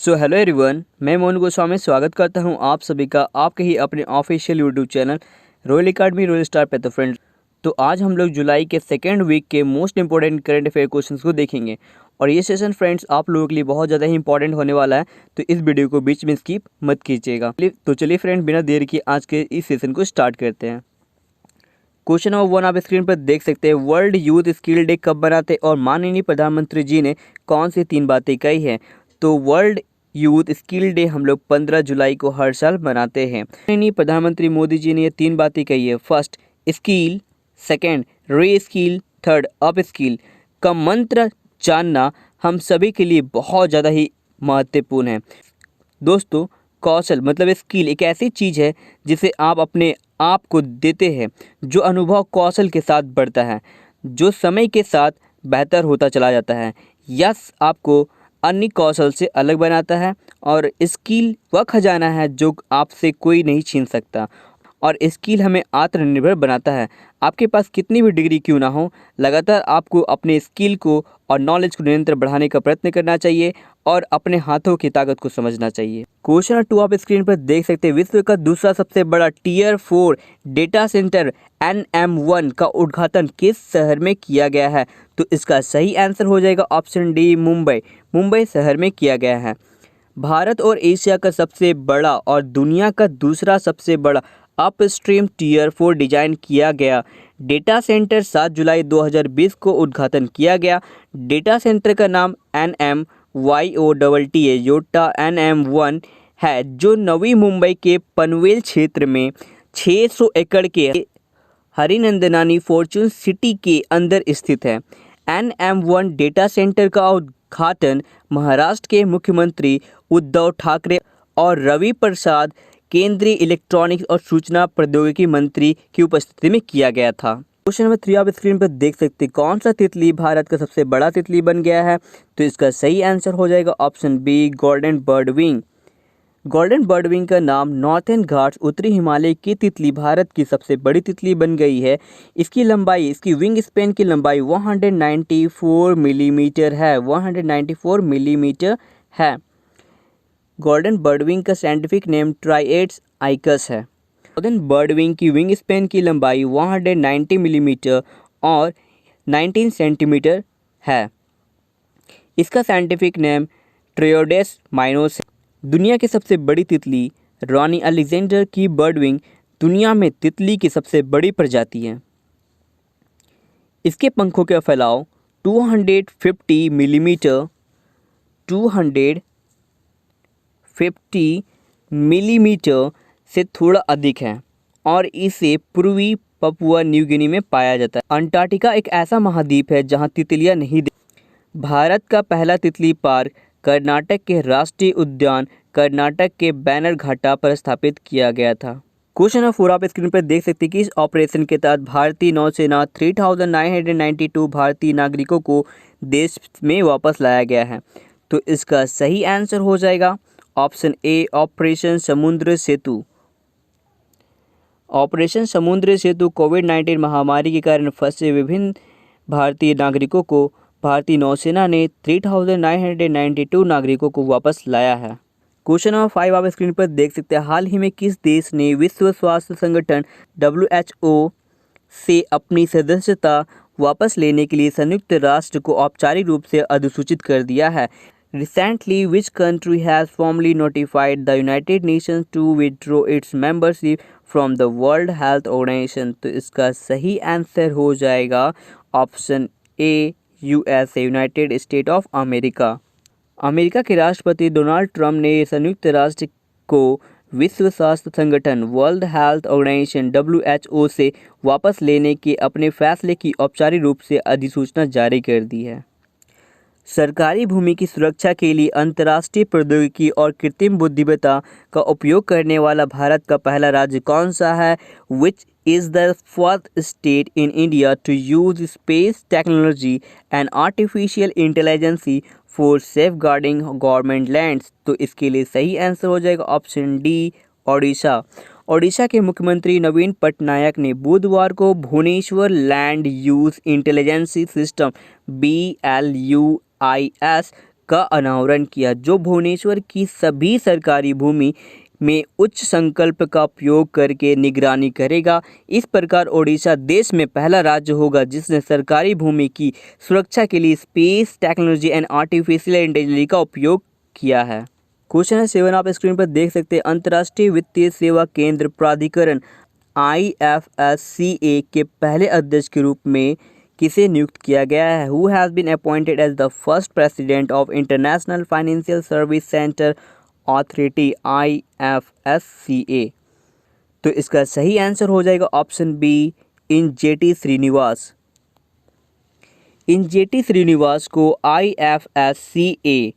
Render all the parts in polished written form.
So hello everyone, मैं मोहन गोस्वामी स्वागत करता हूं आप सभी का आपके ही अपने official YouTube channel royal academy royal star पे। तो फ्रेंड्स, तो आज हम लोग जुलाई के सेकेंड वीक के most important current affair questions को देखेंगे और ये सेशन फ्रेंड्स आप लोगों के लिए बहुत ज़्यादा ही इंपॉर्टेंट होने वाला है, तो इस वीडियो को बीच में स्किप मत कीजिएगा। तो चलिए फ्रेंड, बिना देर किए आज के इस सेशन को स्टार्ट करते हैं। क्वेश्चन नंबर 1 आप स्क्रीन पर देख सकते हैं। वर्ल्ड यूथ स्किल डे कब मनाते और माननीय प्रधानमंत्री जी ने कौन सी 3 बातें कही हैं? तो वर्ल्ड यूथ स्किल डे हम लोग 15 जुलाई को हर साल मनाते हैं। माननीय प्रधानमंत्री मोदी जी ने ये 3 बातें कही है। फर्स्ट स्किल, सेकंड री स्किल, थर्ड अप स्किल का मंत्र जानना हम सभी के लिए बहुत ज़्यादा ही महत्वपूर्ण है। दोस्तों, कौशल मतलब स्किल एक ऐसी चीज़ है जिसे आप अपने आप को देते हैं, जो अनुभव कौशल के साथ बढ़ता है, जो समय के साथ बेहतर होता चला जाता है। यस, आपको अन्य कौशल से अलग बनाता है और स्किल वह खजाना है जो आपसे कोई नहीं छीन सकता और स्किल हमें आत्मनिर्भर बनाता है। आपके पास कितनी भी डिग्री क्यों ना हो, लगातार आपको अपने स्किल को और नॉलेज को निरंतर बढ़ाने का प्रयत्न करना चाहिए और अपने हाथों की ताकत को समझना चाहिए। क्वेश्चन 2 आप स्क्रीन पर देख सकते हैं। विश्व का दूसरा सबसे बड़ा टियर 4 डेटा सेंटर NM1 का उद्घाटन किस शहर में किया गया है? तो इसका सही आंसर हो जाएगा ऑप्शन डी, मुंबई शहर में किया गया है। भारत और एशिया का सबसे बड़ा और दुनिया का दूसरा सबसे बड़ा अपस्ट्रीम टियर 4 डिजाइन किया गया डेटा सेंटर 7 जुलाई 2020 को उद्घाटन किया गया। डेटा सेंटर का नाम NMYOTTA योटा NM1 है, जो नवी मुंबई के पनवेल क्षेत्र में 600 एकड़ के हरिनंदनानी फॉर्च्यून सिटी के अंदर स्थित है। NM1 डेटा सेंटर का उद्घाटन महाराष्ट्र के मुख्यमंत्री उद्धव ठाकरे और रवि प्रसाद केंद्रीय इलेक्ट्रॉनिक्स और सूचना प्रौद्योगिकी मंत्री की उपस्थिति में किया गया था। क्वेश्चन नंबर 3 आप स्क्रीन पर देख सकते हैं। कौन सा तितली भारत का सबसे बड़ा तितली बन गया है? तो इसका सही आंसर हो जाएगा option B, golden birdwing. Golden birdwing का नाम नॉर्थर्न घाट्स उत्तरी हिमालय की तितली भारत की सबसे बड़ी तितली बन गई है। इसकी लंबाई, इसकी विंग स्पेन की लंबाई 194 मिलीमीटर है, 194 मिलीमीटर है। गोल्डन बर्डविंग का साइंटिफिक नेम ट्राइएड्स आइकस है। गोल्डन बर्डविंग की विंग स्पेन की लंबाई 190 मिलीमीटर और 19 सेंटीमीटर है। इसका साइंटिफिक नेम ट्रायोडेस माइनोस है। दुनिया की सबसे बड़ी तितली रॉनी अलेक्जेंडर की बर्डविंग दुनिया में तितली की सबसे बड़ी प्रजाति है। इसके पंखों का फैलाव 250 मिलीमीटर 250 मिलीमीटर से थोड़ा अधिक है और इसे पूर्वी पपुआ न्यू गिनी में पाया जाता है। अंटार्कटिका एक ऐसा महाद्वीप है जहां तितलियां नहीं भारत का पहला तितली पार्क कर्नाटक के राष्ट्रीय उद्यान कर्नाटक के बैनरघाटा पर स्थापित किया गया था। क्वेश्चन नंबर 4 आप स्क्रीन पर देख सकते हैं कि इस ऑपरेशन के तहत भारतीय नौसेना 3992 भारतीय नागरिकों को देश में वापस लाया गया है। तो इसका सही आंसर हो जाएगा ऑप्शन ए, ऑपरेशन समुद्र सेतु। ऑपरेशन समुद्र सेतु कोविड-19 महामारी के कारण फंसे विभिन्न भारतीय नागरिकों को भारतीय नौसेना ने 3992 नागरिकों को वापस लाया है। क्वेश्चन नंबर 5 आप स्क्रीन पर देख सकते हैं। हाल ही में किस देश ने विश्व स्वास्थ्य संगठन WHO से अपनी सदस्यता वापस लेने के लिए संयुक्त राष्ट्र को औपचारिक रूप से अधिसूचित कर दिया है? Recently, which country has formally notified the United Nations to withdraw its membership from the World Health Organization? तो इसका सही आंसर हो जाएगा option A, USA, United state of America. America के राष्ट्रपति डोनाल्ड ट्रंप ने संयुक्त राष्ट्र को विश्व स्वास्थ्य संगठन वर्ल्ड हेल्थ ऑर्गेनाइजेशन WHO से वापस लेने के अपने फैसले की औपचारिक रूप से अधिसूचना जारी कर दी है। सरकारी भूमि की सुरक्षा के लिए अंतर्राष्ट्रीय प्रौद्योगिकी और कृत्रिम बुद्धिमत्ता का उपयोग करने वाला भारत का पहला राज्य कौन सा है? Which is the first state in India to use space technology and artificial intelligence for safeguarding government lands? तो इसके लिए सही आंसर हो जाएगा ऑप्शन डी, ओडिशा। ओडिशा के मुख्यमंत्री नवीन पटनायक ने बुधवार को Bhubaneswar land use intelligence system BLUIS का अनावरण किया, जो भुवनेश्वर की सभी सरकारी भूमि में उच्च संकल्प का उपयोग करके निगरानी करेगा। इस प्रकार ओडिशा देश में पहला राज्य होगा जिसने सरकारी भूमि की सुरक्षा के लिए space technology and artificial intelligence का उपयोग किया है। क्वेश्चन है 7, आप स्क्रीन पर देख सकते हैं। अंतर्राष्ट्रीय वित्तीय सेवा केंद्र प्राधिकरण IFSCA के पहले अध्यक्ष के रूप में किसे नियुक्त किया गया है? Who has been appointed as the first president of International Financial Service Center Authority IFSCA? तो इसका सही आंसर हो जाएगा ऑप्शन बी, इंजेटी श्रीनिवास। इंजेटी श्रीनिवास को IFSCA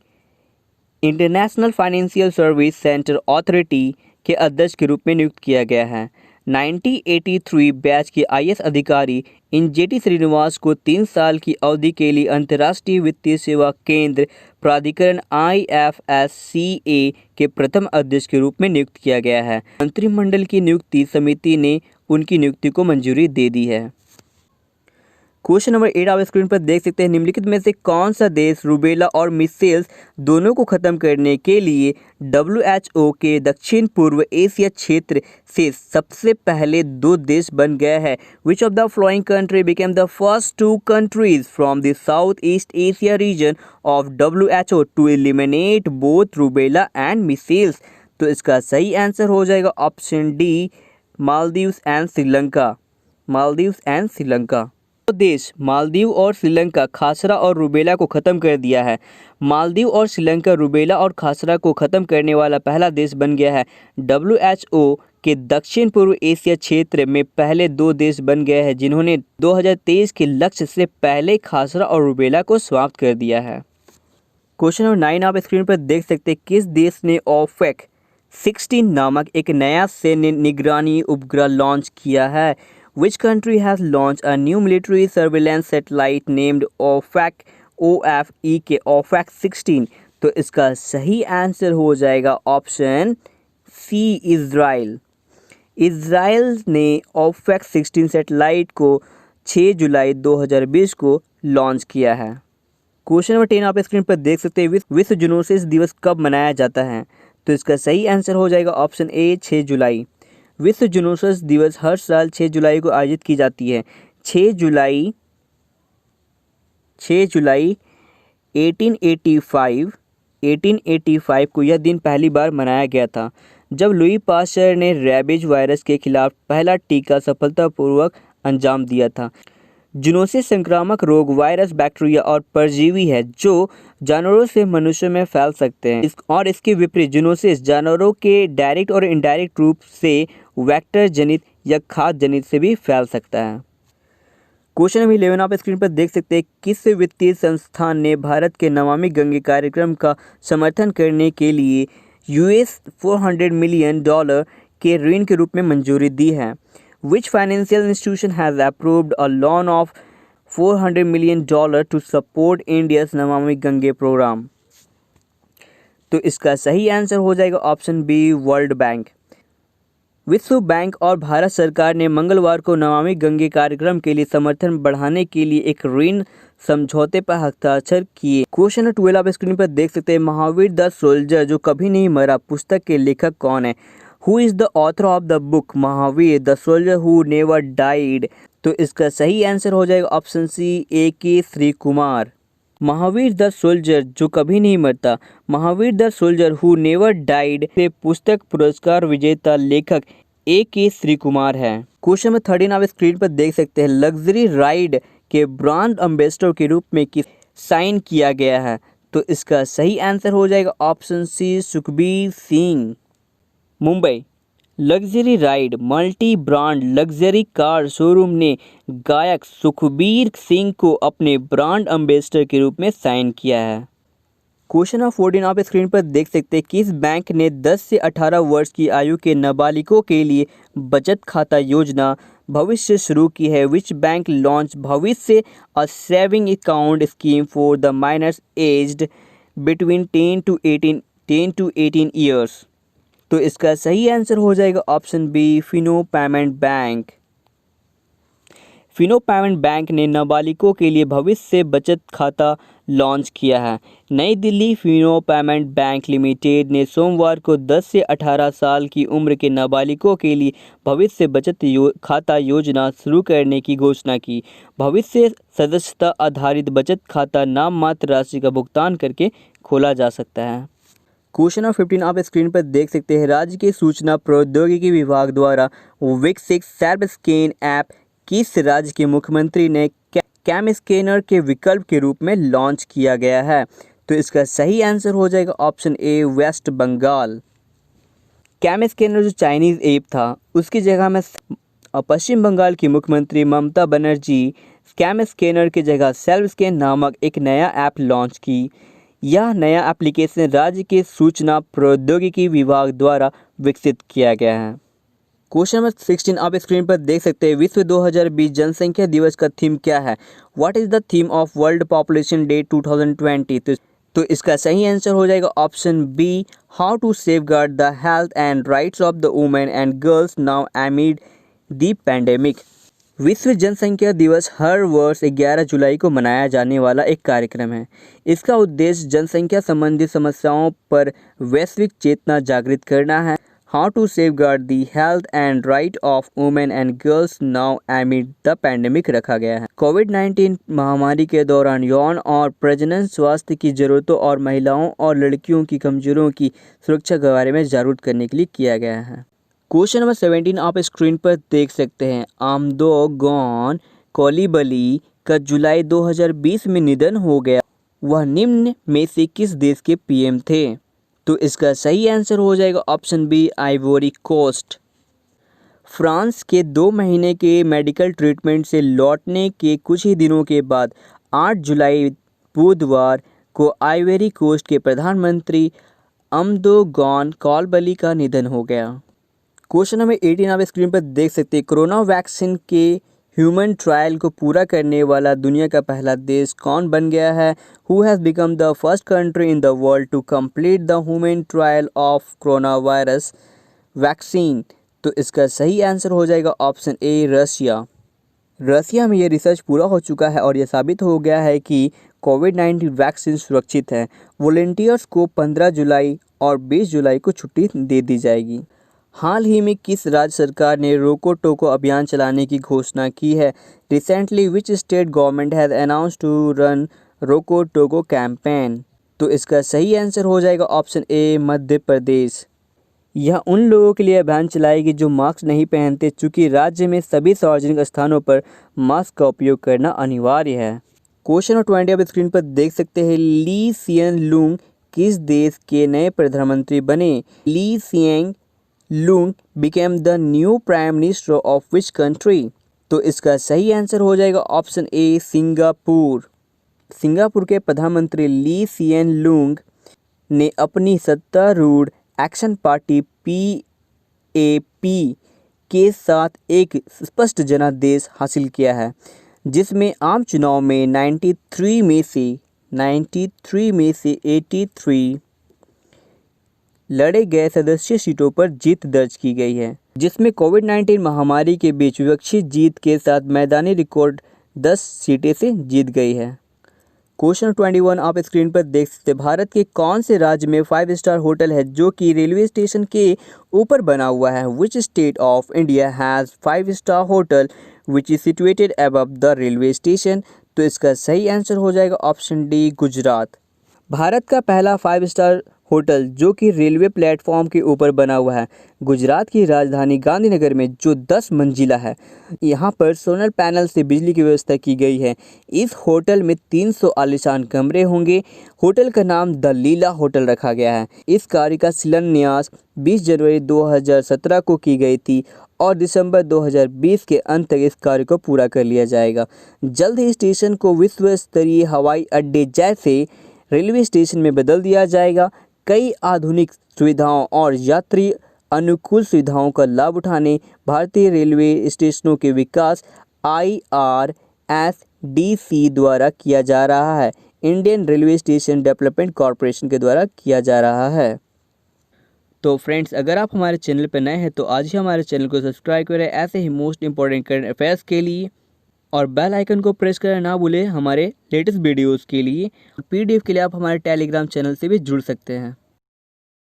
international financial service centre authority के अध्यक्ष के रूप में नियुक्त किया गया है। 1983 बैच के IAS अधिकारी इंजेटी श्रीनिवास को 3 साल की अवधि के लिए अंतर्राष्ट्रीय वित्तीय सेवा केंद्र प्राधिकरण IFSCA के प्रथम अध्यक्ष के रूप में नियुक्त किया गया है। मंत्रिमंडल की नियुक्ति समिति ने उनकी नियुक्ति को मंजूरी दे दी है। क्वेश्चन नंबर 8 आप स्क्रीन पर देख सकते हैं। निम्नलिखित में से कौन सा देश रूबेला और मीसेल्स दोनों को खत्म करने के लिए WHO के दक्षिण पूर्व एशिया क्षेत्र से सबसे पहले 2 देश बन गया है? Which of the following country became the first 2 countries from the south east Asia region of WHO to eliminate both rubella and measles? तो इसका सही आंसर हो जाएगा option D, Maldives and Sri Lanka. Maldives and Sri Lanka देश मालदीव और श्रीलंका खासरा और रूबेला को ख़त्म कर दिया है। मालदीव और श्रीलंका रूबेला और खासरा को ख़त्म करने वाला पहला देश बन गया है। WHO के दक्षिण पूर्व एशिया क्षेत्र में पहले 2 देश बन गए हैं जिन्होंने 2023 के लक्ष्य से पहले खासरा और रूबेला को समाप्त कर दिया है। क्वेश्चन नंबर 9 आप स्क्रीन पर देख सकते हैं। किस देश ने OFAC 16 नामक एक नया सैन्य निगरानी उपग्रह लॉन्च किया है? Which country has launched a new military surveillance satellite named OFAC OFAC 16? तो इसका सही आंसर हो जाएगा ऑप्शन सी, इज़राइल। इज़राइल ने OFAC 16 सैटेलाइट को 6 जुलाई 2020 को लॉन्च किया है। क्वेश्चन नंबर 10 आप स्क्रीन पर देख सकते हैं। विश्व जूनोसिस दिवस कब मनाया जाता है? तो इसका सही आंसर हो जाएगा ऑप्शन ए, 6 जुलाई। विश्व जूनोसिस दिवस हर साल 6 जुलाई को आयोजित की जाती है। 6 जुलाई 1885 को यह दिन पहली बार मनाया गया था जब लुई पास्चर ने रेबीज वायरस के खिलाफ पहला टीका सफलतापूर्वक अंजाम दिया था। जूनोसिस संक्रामक रोग वायरस, बैक्टीरिया और परजीवी है जो जानवरों से मनुष्यों में फैल सकते हैं और इसके विपरीत जूनोसिस जानवरों के डायरेक्ट और इनडायरेक्ट रूप से वेक्टर जनित या खाद्य जनित से भी फैल सकता है। क्वेश्चन नंबर 11 आप स्क्रीन पर देख सकते हैं। किस वित्तीय संस्थान ने भारत के नमामि गंगे कार्यक्रम का समर्थन करने के लिए $400 मिलियन के ऋण के रूप में मंजूरी दी है? Which financial institution has approved a loan of $400 million to support India's Namami Gange programme? तो इसका सही आंसर हो जाएगा ऑप्शन बी, वर्ल्ड बैंक। विश्व बैंक और भारत सरकार ने मंगलवार को नमामि गंगे कार्यक्रम के लिए समर्थन बढ़ाने के लिए एक ऋण समझौते पर हस्ताक्षर किए। क्वेश्चन नंबर 12 आप स्क्रीन पर देख सकते हैं। महावीर द सोल्जर जो कभी नहीं मरा पुस्तक के लेखक कौन है? Who is the author of the book Mahavir the soldier who never died? तो इसका सही आंसर हो जाएगा option C, AK Sri Kumar. Mahavir the soldier जो कभी नहीं मरता, Mahavir the soldier who never died से पुस्तक पुरस्कार विजेता लेखक AK श्री कुमार है। क्वेश्चन नंबर 13 आप स्क्रीन पर देख सकते हैं। लग्जरी राइड के ब्रांड एम्बेसडर के रूप में किस साइन किया गया है? तो इसका सही आंसर हो जाएगा option C, Sukhbir Singh. Mumbai luxury ride multi brand luxury car showroom ने गायक सुखबीर सिंह को अपने ब्रांड एम्बेसडर के रूप में साइन किया है। क्वेश्चन नंबर 14 आप स्क्रीन पर देख सकते हैं। किस बैंक ने 10 से 18 वर्ष की आयु के नाबालिगों के लिए बचत खाता योजना भविष्य शुरू की है? विच bank launch Bhavishya a saving account scheme for the minors aged between 10 to 18 years? तो इसका सही आंसर हो जाएगा option B, Fino payment bank. Fino payment bank ने नाबालिगों के लिए भविष्य बचत खाता लॉन्च किया है। नई Delhi Fino payment bank limited ने सोमवार को 10 से 18 साल की उम्र के नाबालिगों के लिए भविष्य बचत खाता योजना शुरू करने की घोषणा की। भविष्य सदस्यता आधारित बचत खाता नाम मात्र राशि का भुगतान करके खोला जा सकता है। क्वेश्चन नंबर 15 आप स्क्रीन पर देख सकते हैं। राज्य के सूचना प्रौद्योगिकी विभाग द्वारा विकसित सेल्फ स्कैन ऐप किस राज्य के मुख्यमंत्री ने कैम स्कैनर के विकल्प के रूप में लॉन्च किया गया है? तो इसका सही आंसर हो जाएगा option A, west Bengal. Cam scanner जो चाइनीज़ ऐप था उसकी जगह में पश्चिम बंगाल की मुख्यमंत्री ममता बनर्जी कैम स्कैनर की जगह सेल्फ स्कैन नामक एक नया ऐप लॉन्च की। यह नया एप्लीकेशन राज्य के सूचना प्रौद्योगिकी विभाग द्वारा विकसित किया गया है। क्वेश्चन नंबर 16 आप स्क्रीन पर देख सकते हैं। विश्व 2020 जनसंख्या दिवस का थीम क्या है? What is the theme of world population day 2020? तो इसका सही आंसर हो जाएगा option B, how to safeguard the health and rights of the women and girls now amid the pandemic. विश्व जनसंख्या दिवस हर वर्ष 11 जुलाई को मनाया जाने वाला एक कार्यक्रम है। इसका उद्देश्य जनसंख्या संबंधी समस्याओं पर वैश्विक चेतना जागृत करना है। How to safeguard the health and right of women and girls now amid the pandemic रखा गया है। कोविड-19 महामारी के दौरान यौन और प्रजनन स्वास्थ्य की जरूरतों और महिलाओं और लड़कियों की कमजोरियों की सुरक्षा के बारे में जागरूक करने के लिए किया गया है। क्वेश्चन नंबर 17 आप स्क्रीन पर देख सकते हैं। आमदोगन कोलिबली का जुलाई 2020 में निधन हो गया। वह निम्न में से किस देश के पीएम थे? तो इसका सही आंसर हो जाएगा option B, Ivory Coast. France के 2 महीने के मेडिकल ट्रीटमेंट से लौटने के कुछ ही दिनों के बाद 8 जुलाई बुधवार को आइवरी कोस्ट के प्रधानमंत्री अमदोगन कोलिबली का निधन हो गया। क्वेश्चन नंबर 18 आप स्क्रीन पर देख सकते हैं। कोरोना वैक्सीन के ह्यूमन ट्रायल को पूरा करने वाला दुनिया का पहला देश कौन बन गया है? Who has become the first country in the world to complete the human trial of corona virus vaccine? तो इसका सही आंसर हो जाएगा ऑप्शन ए, रशिया। रशिया में यह रिसर्च पूरा हो चुका है और यह साबित हो गया है कि कोविड-19 वैक्सीन सुरक्षित है। वॉलंटियर्स को 15 जुलाई और 20 जुलाई को छुट्टी दे दी जाएगी। हाल ही में किस राज्य सरकार ने रोको टोको अभियान चलाने की घोषणा की है? Recently which state government has announced to run Roko Toko campaign? तो इसका सही आंसर हो जाएगा ऑप्शन ए, मध्य प्रदेश। यह उन लोगों के लिए अभियान चलाएगी जो मास्क नहीं पहनते, चूँकि राज्य में सभी सार्वजनिक स्थानों पर मास्क का उपयोग करना अनिवार्य है। क्वेश्चन नंबर 20 आप स्क्रीन पर देख सकते हैं। ली सिएन लुंग किस देश के नए प्रधानमंत्री बने? ली सिएन लुंग became the new prime minister of which country? तो इसका सही आंसर हो जाएगा ऑप्शन ए, सिंगापुर। सिंगापुर के प्रधानमंत्री ली सिएन लुंग ने अपनी सत्तारूढ़ एक्शन पार्टी PAP के साथ एक स्पष्ट जनादेश हासिल किया है, जिसमें आम चुनाव में 93 में से 83 लड़े गए सदस्य सीटों पर जीत दर्ज की गई है, जिसमें कोविड-19 महामारी के बीच विपक्षी जीत के साथ मैदानी रिकॉर्ड 10 सीटें से जीत गई है। क्वेश्चन 21 आप स्क्रीन पर देख सकते हैं। भारत के कौन से राज्य में 5 स्टार होटल है जो कि रेलवे स्टेशन के ऊपर बना हुआ है? Which state of India has 5 star hotel which is situated above the railway station? तो इसका सही आंसर हो जाएगा ऑप्शन डी, गुजरात। भारत का पहला 5 स्टार होटल जो कि रेलवे प्लेटफॉर्म के ऊपर बना हुआ है गुजरात की राजधानी गांधीनगर में, जो 10 मंजिला है। यहाँ पर सोलर पैनल से बिजली की व्यवस्था की गई है। इस होटल में 300 आलीशान कमरे होंगे। होटल का नाम द लीला होटल रखा गया है। इस कार्य का शिलान्यास 20 जनवरी 2017 को की गई थी और दिसंबर 2020 के अंत तक इस कार्य को पूरा कर लिया जाएगा। जल्द ही स्टेशन को विश्व स्तरीय हवाई अड्डे जैसे रेलवे स्टेशन में बदल दिया जाएगा। कई आधुनिक सुविधाओं और यात्री अनुकूल सुविधाओं का लाभ उठाने भारतीय रेलवे स्टेशनों के विकास IRSDC द्वारा किया जा रहा है। Indian railway station development corporation के द्वारा किया जा रहा है। तो फ्रेंड्स, अगर आप हमारे चैनल पर नए हैं तो आज ही हमारे चैनल को सब्सक्राइब करें ऐसे ही मोस्ट इंपॉर्टेंट करंट अफेयर्स के लिए। और बेल आइकन को प्रेस करना ना भूलें हमारे लेटेस्ट वीडियोस के लिए। पीडीएफ के लिए आप हमारे टेलीग्राम चैनल से भी जुड़ सकते हैं।